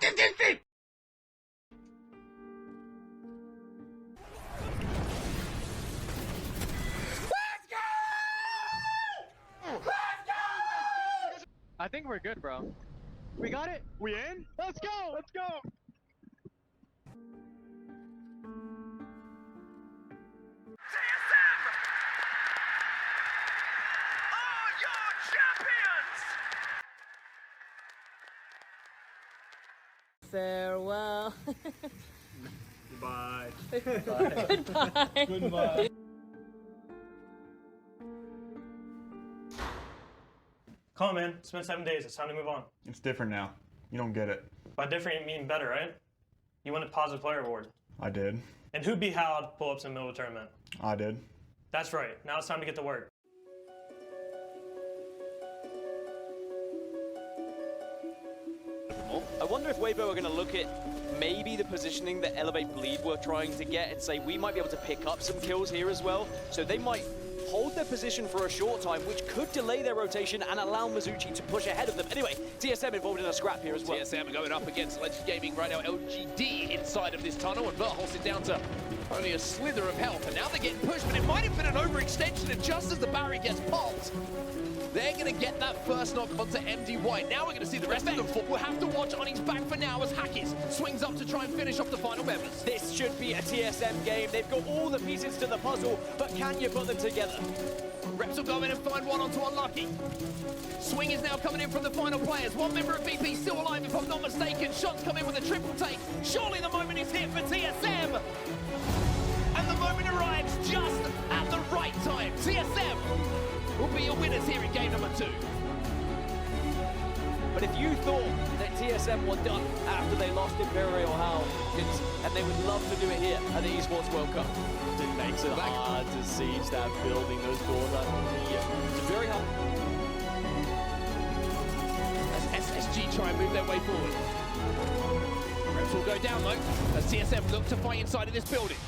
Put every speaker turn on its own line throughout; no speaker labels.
is this thing?
I think we're good, bro. We got it. We in? Let's go. Let's go.
TSM are your champions.
Farewell.
Goodbye.
Goodbye.
Goodbye.
Come on, man. It's been 7 days. It's time to move on.
It's different now. You don't get it.
By different, you mean better, right? You won a positive player award.
I did.
And who beat Howard pull-ups in the middle of the tournament?
I did.
That's right. Now it's time to get to work.
I wonder if Weibo are going to look at maybe the positioning that Elevate Bleed were trying to get and say we might be able to pick up some kills here as well. So they might hold their position for a short time, which could delay their rotation and allow Mizuchi to push ahead of them. Anyway, TSM involved in a scrap here as well.
TSM going up against Legend Gaming right now. LGD inside of this tunnel, and Verhulst is down to only a slither of health. And now they're getting pushed, but it might have been an overextension, and just as the barrier gets popped, they're going to get that first knock onto MD White. Now we're going to see the rest of them fall. We'll have to watch on his back for now as Hackis swings up to try and finish off the final members.
This should be a TSM game. They've got all the pieces to the puzzle, but can you put them together?
Reps will go in and find one onto Unlucky. Swing is now coming in from the final players. One member of VP still alive, if I'm not mistaken. Shots come in with a triple take. Surely the moment is hit for TSM. And the moment arrives just at the right time. TSM will be your winners here in game number 2.
But if you thought that TSM were done after they lost Imperial Hal, and they would love to do it here at the Esports World Cup, it makes it hard to siege that building, those doors are it's very hard.
As SSG try and move their way forward. Reps will go down though, as TSM look to fight inside of this building.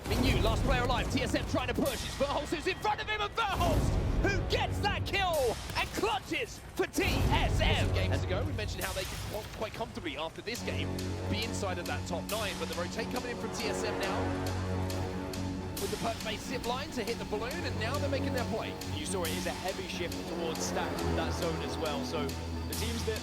Mingyu, last player alive, TSM trying to push, it's Verhulst who's in front of him, and Verhulst who gets that kill and clutches for TSM. Games ago, we mentioned how they could quite comfortably after this game be inside of that top 9, but the rotate coming in from TSM now with the perk-based zip line to hit the balloon, and now they're making their play.
You saw it is a heavy shift towards stacking that zone as well, so the teams that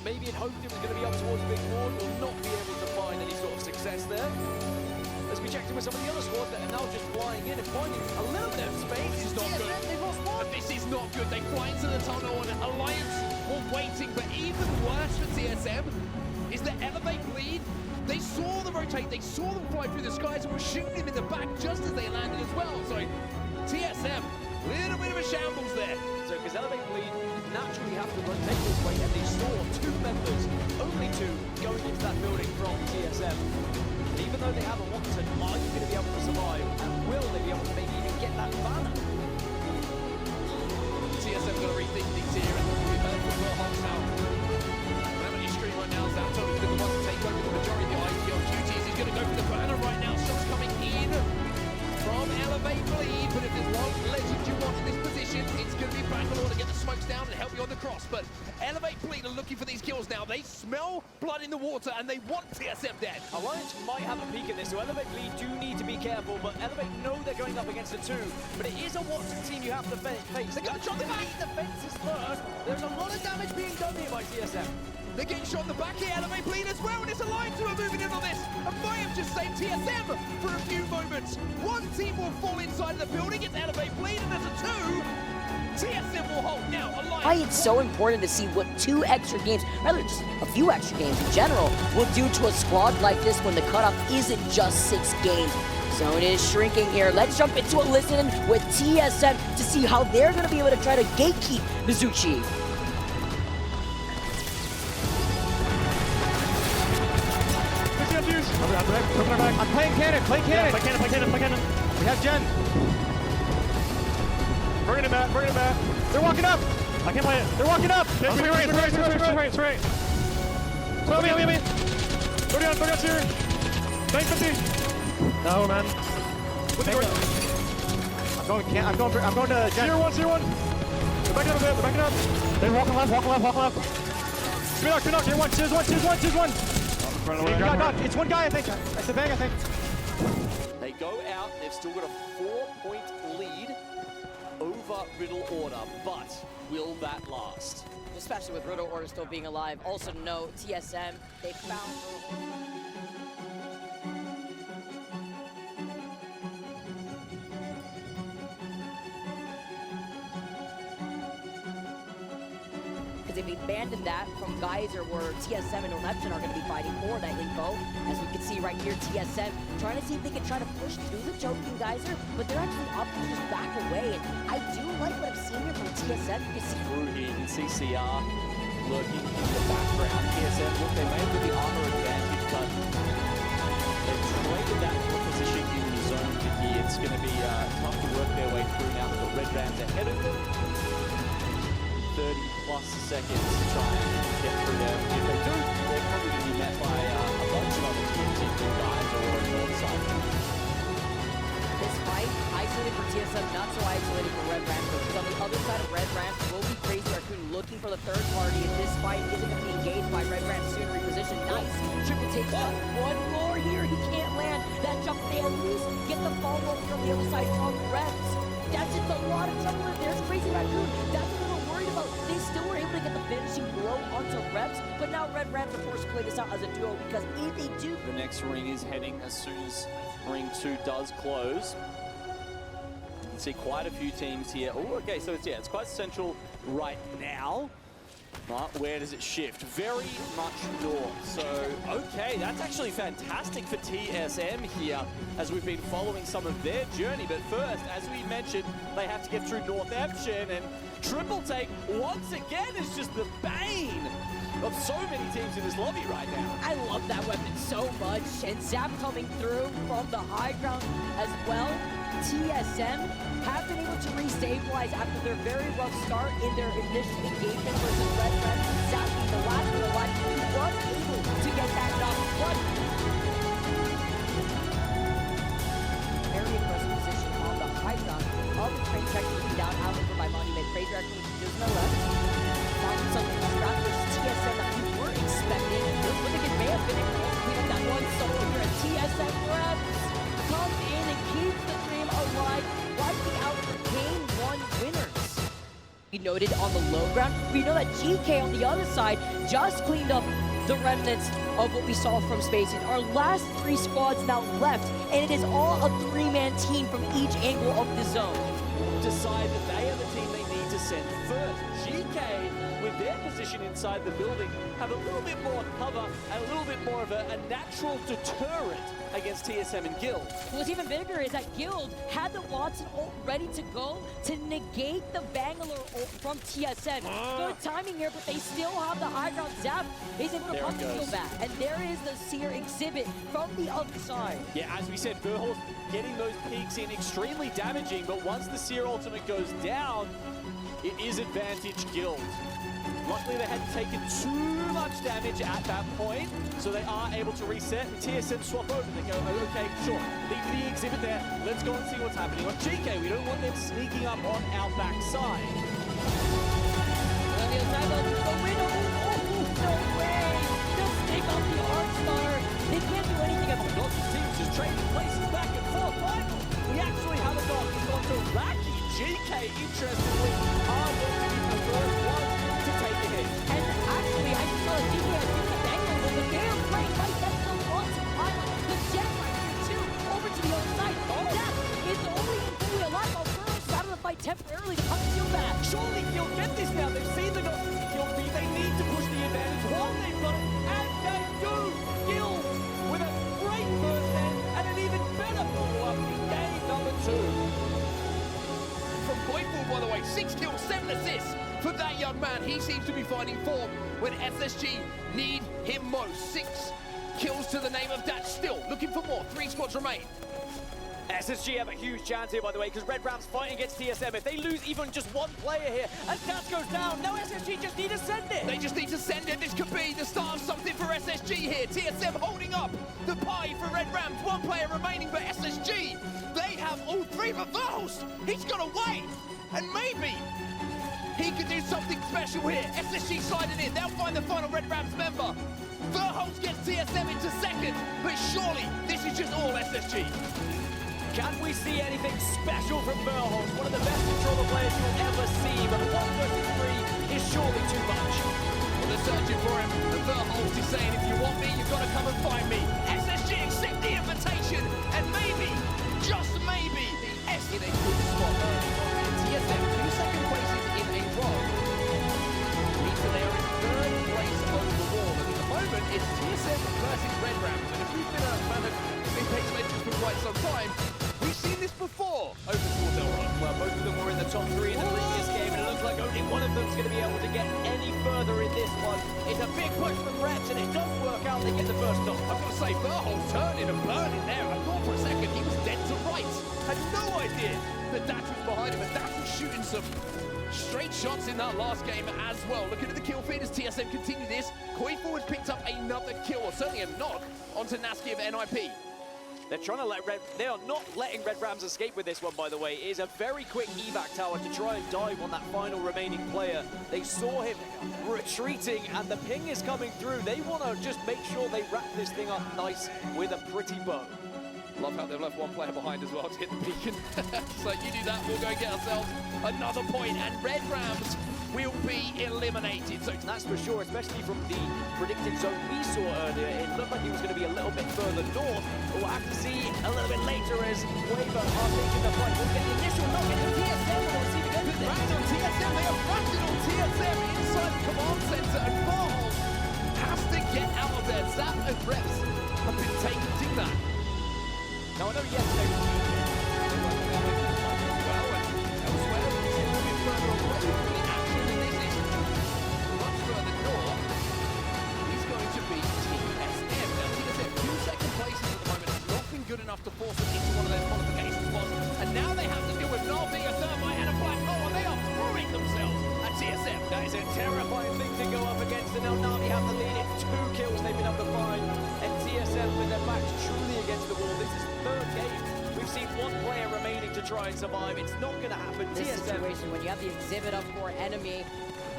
maybe had hoped it was going to be up towards Big Board will not be able to find any sort of success there. As we checked in with some of the other squads that are now just flying in and finding a little bit of space.
This is not good.
They've lost one.
And this is not good. They fly into the tunnel and Alliance were waiting, but even worse for TSM is that Elevate Bleed, they saw the rotate, they saw them fly through the skies and were shooting him in the back just as they landed as well. So TSM, little bit of a shambles there.
So because Elevate Bleed naturally have to rotate this way, and they saw 2 members, only 2, going into that building from TSM. Even though they have a Watson, are you going to be able to survive? And will they be able to maybe even get that banner?
TSM going to rethink things here, and we've heard from Verhulst now. Remember your stream right now, Zalto is going to want to take over the majority of the IPL duties. He's going to go for the banner right now. Shots coming in from Elevate Bleed, but if there's one legend you want in this position, it's going to be Bangalore to get the smokes down and help you on the cross. But Elevate Bleed are looking for these kills now. They smell blood in the water and they want TSM dead.
Alliance might have a peek at this, so Elevate Bleed do need to be careful, but Elevate know they're going up against a 2, but it is a Watson team you have to face.
They're going to shot the back.
The fences first. There's a lot of damage being done here by TSM.
They're getting shot in the back here, Elevate Bleed as well, and it's Alliance who are moving in on this. And might have just saved TSM for a few moments. One team will fall inside of the building, it's Elevate Bleed, and there's a 2. TSM will hold now. Alliance.
Why it's so important to see what 2 extra games, rather just a few extra games in general, will do to a squad like this when the cutoff isn't just 6 games. Zone is shrinking here. Let's jump into a listen with TSM to see how they're going to be able to try to gatekeep Mizuchi.
I'm playing cannon. Play cannon.
Yeah, play cannon.
We have Jen. Bring it back. They're walking up.
I can't play it.
They're walking up.
It's right.
Go me. 30 on here. 950.
No, man.
I'm going to Jen.
Zero one.
They're backing up a bit. They're walking left. Good knock, here, choose one. It's one guy, I think. That's the bang, I think.
They go out, they've still got a 4-point lead over Riddle Order, but will that last?
Especially with Riddle Order still being alive. Also note, TSM, they found... They've abandoned that from Geyser, where TSM and Election are going to be fighting for that info. As we can see right here, TSM trying to see if they can try to push through the choking Geyser, but they're actually up to just back away. And I do like what I've seen here from TSM. You can see
Through here, you can see CR lurking in the background. TSM, look, they may have the armor advantage, but they've traded that for a position in the zone here. It's going to be tough to work their way through now with the Red Rams ahead of them. 30 plus seconds to try and get through there. If they do, they're probably going to be met by a bunch of other teams in the guys or on the north side.
this fight, isolated for TSM, not so isolated for Red Rams. Because on the other side of Red Rams will be Crazy Raccoon looking for the third party. If this fight isn't going to be engaged by Red Rams soon, reposition. Nice. Triple take shot. One more here. He can't land. That jump they lose. Get the follow-up from the other side from Reps. That's just a lot of trouble. There's Crazy Raccoon. That's what we're worried about. They still were able to get the finishing blow onto Reps, but now Red Rams are forced to play this out as a duo because if they do...
The next ring is heading as soon as ring 2 does close. You can see quite a few teams here. Oh, okay, so it's quite central right now. But where does it shift? Very much north. So, okay, that's actually fantastic for TSM here as we've been following some of their journey. But first, as we mentioned, they have to get through North Eption, and triple take once again is just the bane of so many teams in this lobby right now.
I love that weapon so much, and Zap coming through from the high ground as well. TSM have been able to re-stabilize after their very rough start in their initial engagement versus Red Rams. Zap being the last of the line, he was able to get that knock. But very impressive position on the high ground of the train check down out over by Monument. Crazy Raccoon just no left. Finding something scrap versus TSM that we were expecting. Look at they have been able to clean up that one solo here at TSM Reps. Come in and keep the dream alive, wiping out the Game 1 winners. We noted on the low ground, we know that GK on the other side just cleaned up the remnants of what we saw from Spacing. Our last 3 squads now left, and it is all a 3-man team from each angle of the zone.
Decide that they are the team they need to send first. GK, with their position inside the building, have a little bit more cover and a little bit more of a natural deterrent against TSM and Guild.
What's even bigger is that Guild had the Watson ult ready to go to negate the Bangalore ult from TSM. Good timing here, but they still have the high ground. Zap is able to pump the field back. And there is the Seer exhibit from the other side.
Yeah, as we said, Verhulst getting those peaks in extremely damaging, but once the Seer ultimate goes down, it is advantage Guild. Luckily, they hadn't taken too much damage at that point, so they are able to reset. And TSM swap over. They go, oh, okay, sure. Leave the exhibit there. Let's go and see what's happening on GK. We don't want them sneaking up on our backside.
On the other side, the window. Oh, no way! Just take off the Arc Star. They can't do anything about it.
Both teams just trading places back and forth. Finally, we actually have a dog. He's gone to Lackey. GK, interestingly, are going to be the first ones to take a hit.
And actually, I just saw a GK has given the Bangalore, but they're playing right. That's the lots of time. The Jet right here, too, over to the other side. That is the only fully alive. While Verhulst out of the fight temporarily to come steal back.
Surely he'll get this now. They've seen the kill feed. They need to push the advantage while they've got it. And they do. Guild with a great first end and an even better follow-up in game number 2.
From Boyful, by the way, 6 kills, 7 assists for that young man. He seems to be finding form when SSG need him most. 6 kills to the name of that. Still looking for more. 3 squads remain.
SSG have a huge chance here, by the way, because Red Rams fighting against TSM. If they lose even just one player here, and Stats goes down, no, SSG just need to send it.
They just need to send it. This could be the start of something for SSG here. TSM holding up the pie for Red Rams. 1 player remaining for SSG. They have all 3, but Verhulst, he's got away. and maybe he could do something special here. SSG sliding in, they'll find the final Red Rams member. Verhulst gets TSM into second, but surely this is just all SSG.
Can we see anything special from Verhulst? One of the best controller players you'll ever see, but 1 versus 3 is surely too much.
Well, they're searching for him, and Verhulst is saying, if you want me, you've got to come and find me. SSG accept the invitation, and maybe, just maybe, the S in a good spot early on. And TSM 2 second places in a row. Means that they are in third place overall, and at the moment, it's TSM versus Red Rams. And if we've been a fan of APEX Legends for quite some time, we've seen this before over towards Elrond.
Well, both of them were in the top 3 in the previous game, and it looks like only one of them's going to be able to get any further in this one. It's a big push from Rex, and it does work out. They get the first stop.
I've got to say, Verhulst turning and burning there. I thought for a second he was dead to rights. Had no idea that Dash was behind him, and Dash was shooting some straight shots in that last game as well. Looking at the kill feed as TSM continue this. Koi Forward picked up another kill, or certainly a knock, onto Nasky of NIP.
They're trying to they are not letting Red Rams escape with this one, by the way. It is a very quick evac tower to try and dive on that final remaining player. They saw him retreating, and the ping is coming through. They want to just make sure they wrap this thing up nice with a pretty bow.
Love how they've left one player behind as well to hit the beacon. So you do that, we'll go get ourselves another point, and Red Rams will be eliminated. So
that's for sure, especially from the predicted zone we saw earlier. It looked like he was going to be a little bit further north, but we'll have to see a little bit later as Waver are taking the fight. We'll get the initial knock in TSM. We'll see if we get this.
Right on TSM, they are running on TSM inside the command center, and Verhulst has to get out of there. Zap and Reps have been taken to that.
Now I know yesterday
well, and elsewhere, it's a little bit further away from the action, and this is much further north. He's going to be TSM. Now TSM 2 second places at the moment has not been good enough to force them into one of their qualification spots, and now they have to deal with Null being a thermite and a black hole, and they are throwing themselves at TSM.
that is a terrifying thing to go up against, and now Na'Vi have the lead. It's 2 kills they've been able to find, and TSM with their backs truly against the wall. This is third game. We've seen 1 player remaining to try and survive. It's not going to happen.
This
TSM,
situation, when you have the exhibit up for enemy,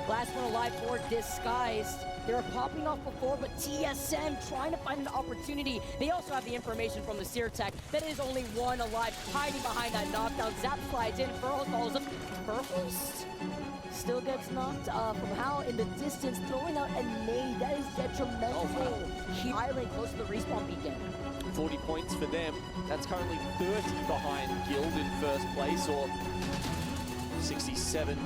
last one alive for disguised. They were popping off before, but TSM trying to find an opportunity. They also have the information from the Seer Tech that is only 1 alive, hiding behind that knockdown. Zap slides in, Verhulst follows up. Verhulst still gets knocked from Hal in the distance, throwing out a nade. That is detrimental. He island close to the respawn beacon.
40 points for them. That's currently 30 behind Guild in first place, or 67.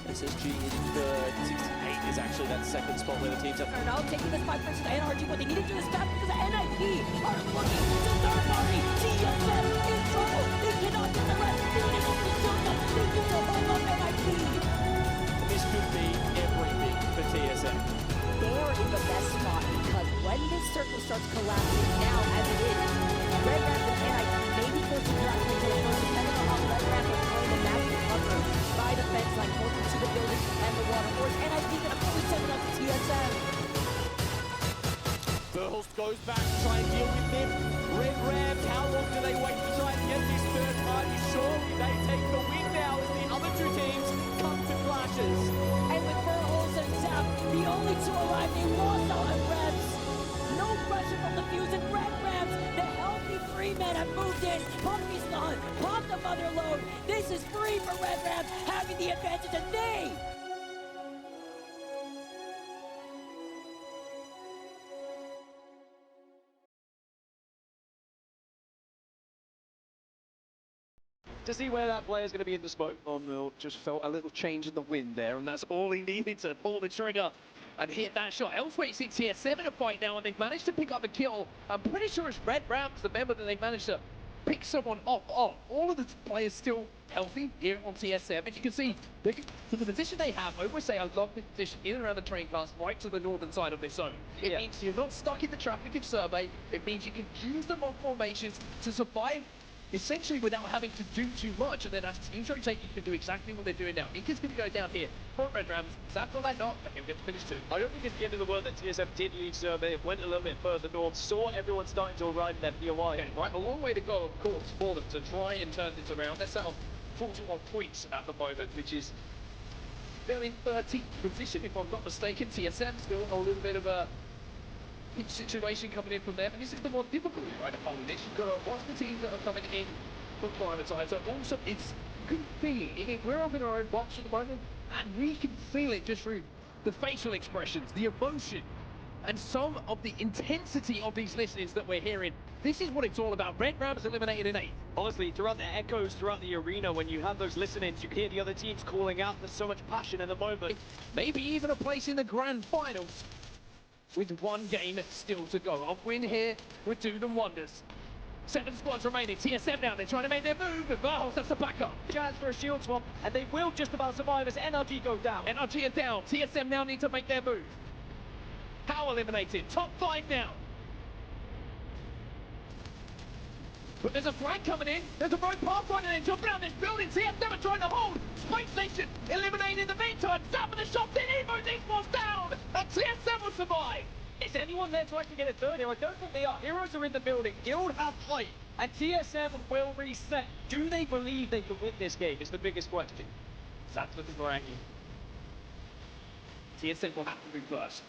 SSG in third. 68 is actually that second spot where the teams are.
Now taking this 5 versus NRG, but they need to do this fast because the NIP are looking to third party. TSM in trouble. They cannot get the rest. They need to go to the shotgun. They need to hold up NIP.
This could be everything for TSM.
They're in the best spot because when this circle starts collapsing now, as it is, Red Rams and NIP may be forced to collapse into the first, depending on how Red Rams are playing the natural cover by the fence line closer to the building and the water force. NIP gonna fully send it up to TSM.
Verhulst goes back to try and deal with them. Red Rams, how long do they wait to try and get this third party? Surely they take the win now as the other 2 teams come to clashes.
And with Verhulst and Zap, the only 2 alive, they lost out at Reps. No pressure from the Fuse and Red Rams. The healthy 3 men have moved in. Puppy's gone. Pop the mother load. This is free for Red Rams, having the advantage, and they
To see where that player is going to be in the smoke.
Mill just felt a little change in the wind there, and that's all he needed to pull the trigger and hit that shot. Elsewhere, you see TSM in a fight now, and they've managed to pick up the kill. I'm pretty sure it's Red Rams, the member that they managed to pick someone off. All of the players still healthy here on TSM. And you can see, the position they have, I always say I love the position in and around the train class, right to the northern side of this zone. It means you're not stuck in the traffic of survey. It means you can use them on formations to survive essentially without having to do too much, and then as teams rotate, you can do exactly what they're doing now. Inca's going to go down here for Red Rams. Zap got that knock, and he'll get to finish 2.
I don't think it's the end of the world that TSM did leave survey. It went a little bit further north, saw everyone starting to arrive in their POI.
Okay, right, a long way to go, of course, for them to try and turn this around. Let's 41 points at the moment, which is they're in 13th position, if I'm not mistaken. TSM still a little bit of a pinch situation coming in from them, and this is the more difficult right of holding this. You've got to watch the teams that are coming in from Filaments. So also, it's a good feeling. We're up in our own box at the moment, and we can feel it just through the facial expressions, the emotion, and some of the intensity of these listenings that we're hearing. This is what it's all about. Red Rams eliminated in 8th.
Honestly, throughout the echoes, throughout the arena, when you have those listenings, you hear the other teams calling out. There's so much passion in the moment.
Maybe even a place in the grand finals with one game still to go. A win here would do them wonders. 7 squads remaining. TSM now, they're trying to make their move, but Verhulst has to back up.
Chance for a shield swap, and they will just about survive as NRG go down.
NRG are down. TSM now need to make their move. How eliminated? Top 5 now. But there's a flag coming in. There's a road pathfinder in jumping out this building. TSM are trying to hold. Space Station eliminated in the meantime. Sam of the shots in. Evo Esports down. And TSM will survive.
Is anyone there to actually get a third here? I don't think they are. Heroes are in the building. Guild have fight. And TSM will reset. Do they believe they can win this game? Is the biggest question.
That's looking for Angie. TSM will have to move first.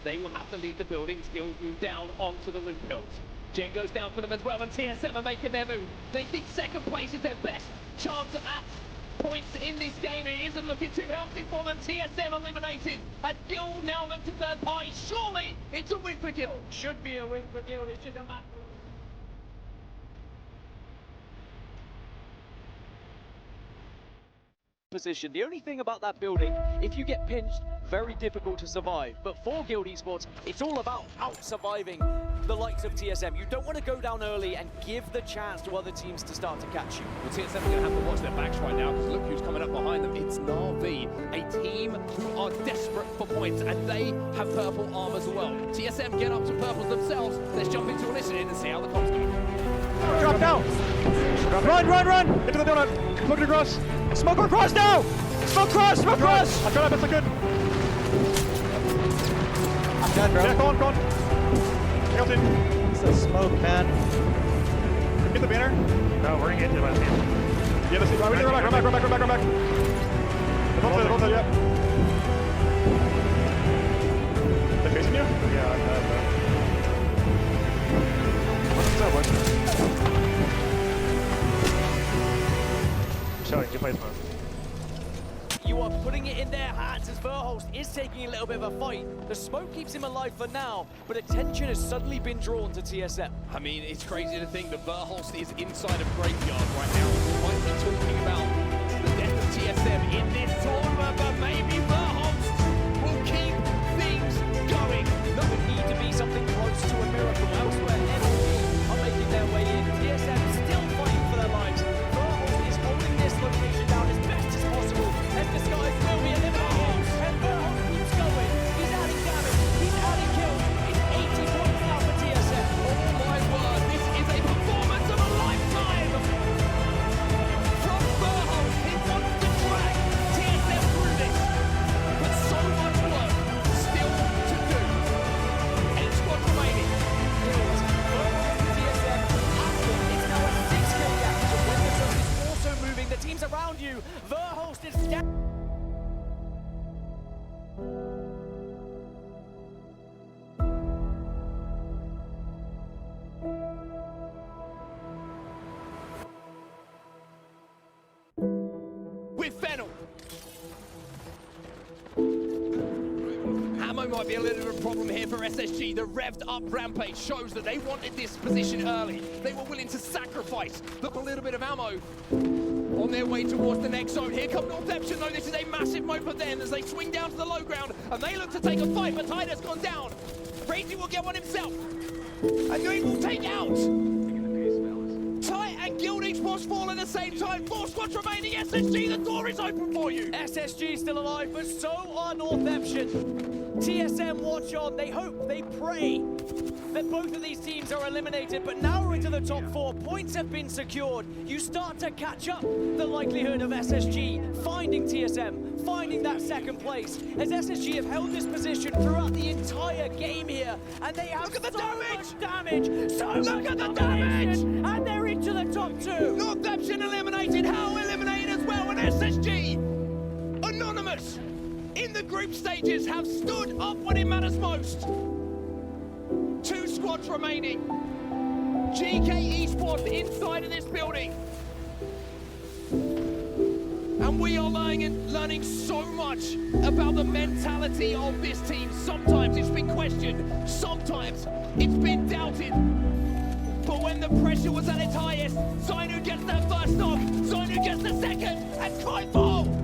They will have to leave the building. Still move down onto the loop build. Jen goes down for them as well, and TSM are making their move. They think second place is their best chance at points in this game. It isn't looking too healthy for them. TSM eliminated. And Guild now look to third party. Surely it's a win for Guild.
Should be a win for Guild. It shouldn't matter. Position. The only thing about that building, if you get pinched, very difficult to survive. But for Guild Esports, it's all about out-surviving the likes of TSM. You don't want to go down early and give the chance to other teams to start to catch you.
Well, TSM are going to have to watch their backs right now, because look who's coming up behind them. It's Na'Vi, a team who are desperate for points, and they have purple arm as well. TSM get up to purples themselves. Let's jump into a listen in and see how the comms go.
Drop down! Run! Into the donut! Smoke it across! Smoke across now! Smoke cross! I tried that best I could. I'm done, bro. Yeah, go on. Else in.
It's a smoke, man.
Get the banner.
No, we're gonna get to the left hand.
Yeah, let's see. Run back. The both side, yeah. They're facing you?
Yeah,
What's that one?
showing good placement.
You are putting it in their hands as Verhulst is taking a little bit of a fight. The smoke keeps him alive for now, but attention has suddenly been drawn to TSM.
I mean, it's crazy to think that Verhulst is inside of Graveyard right now. We might be talking about the death of TSM in this tournament, but maybe Verhulst will keep things going.
No, it need to be something close to a miracle elsewhere. NRG are making their way in. TSM still fighting for their lives. Verhulst is holding this location down as best as possible, as the skies will be eliminated. And Verhulst keeps going. He's adding damage. He's adding kills. It's 80 points now for TSM.
Oh my word, this is a performance of a lifetime! From Verhulst, he wants to drag TSM through this, but so much work still to do. 8 squads remaining.
It's now a 6-kill gap. So when the zone is also moving, the teams around you, Verhulst is down.
With Fennel. Ammo might be a little bit of a problem here for SSG. The revved up Rampage shows that they wanted this position early. They were willing to sacrifice a little bit of ammo on their way towards the next zone. Here come Northeption though. This is a massive move for them as they swing down to the low ground and they look to take a fight, but Hyder's gone down. Crazy will get one himself. And Green will take out. Tight and Guild Esports fall at the same time. 4 squads remaining. SSG, the door is open for you.
SSG still alive, but so are Northeption. TSM watch on. They hope, they pray that both of these teams are eliminated, but now we're into the top 4. Points have been secured. You start to catch up the likelihood of SSG finding TSM, finding that second place, as SSG have held this position throughout the entire game here, and they have
Look at the
so
damage!
much damage, so
Look
much
at the damage!
and they're into the top two.
Northampton eliminated, Hull eliminated as well, and SSG, anonymous, in the group stages have stood up when it matters most. 2 squads remaining. GK Esports inside of this building. And we are learning so much about the mentality of this team. Sometimes it's been questioned, sometimes it's been doubted. But when the pressure was at its highest, Zainu gets that first knock, Zainu gets the second, and Skyfall